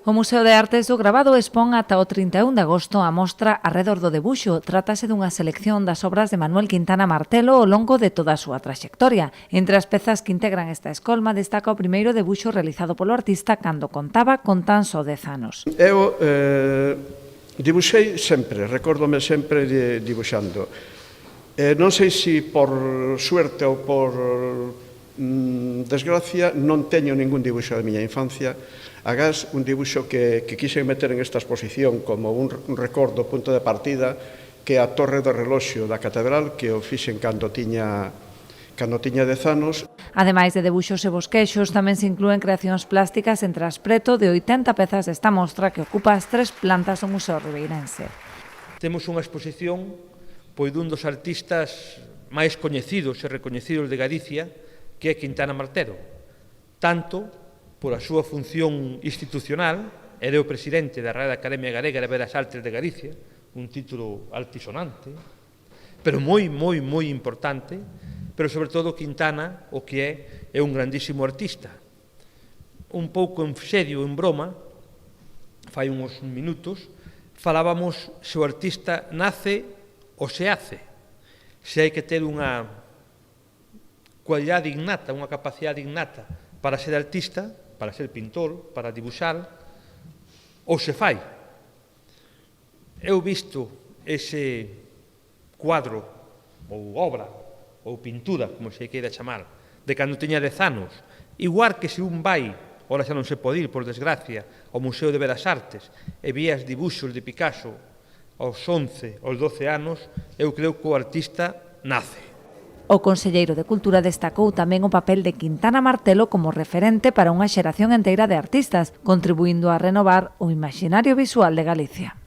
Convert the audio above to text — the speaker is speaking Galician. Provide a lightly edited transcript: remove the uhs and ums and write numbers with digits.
O Museo de Artes do Gravado expón ata o 31 de agosto a mostra Arredor do Debuxo. Trátase dunha selección das obras de Manuel Quintana Martelo ao longo de toda a súa traxectoria. Entre as pezas que integran esta escolma destaca o primeiro debuxo realizado polo artista cando contaba con tan só 10 anos. Eu dibuixei sempre, recórdome sempre dibuixando. Non sei se por suerte ou por desgracia non teño ningún dibuixo da miña infancia. Agás, un dibuixo que quixen meter en esta exposición como un recordo, punto de partida, que é a torre do reloxo da catedral, que o fixen cando tiña 10 anos. Ademais de debuxos e bosquexos, tamén se inclúen creacións plásticas entre as preto de 80 pezas desta mostra que ocupa as 3 plantas do Museo Ribeirense. Temos unha exposición dun dos artistas máis coñecidos e recoñecidos de Galicia, que é Quintana Martelo, tanto pola súa función institucional, era o presidente da Real Academia Galega de Belas Artes de Galicia, un título altisonante, pero moi importante, pero sobre todo Quintana, o que é un grandísimo artista. Un pouco en serio, en broma, fai uns minutos, falábamos se o artista nace ou se hace, se hai que ter unha cualidade innata, unha capacidade innata para ser artista, para ser pintor, para dibuixar, ou se fai. Eu visto ese cuadro, ou obra, ou pintura, como se queira chamar, de cando tiña 10 anos, igual que se un vai, ora xa non se pode ir, por desgracia, ao Museo de Belas Artes, e vías dibuxos de Picasso aos 11, aos 12 anos, eu creo que o artista nace. O conselleiro de Cultura destacou tamén o papel de Quintana Martelo como referente para unha xeración enteira de artistas, contribuindo a renovar o imaxinario visual de Galicia.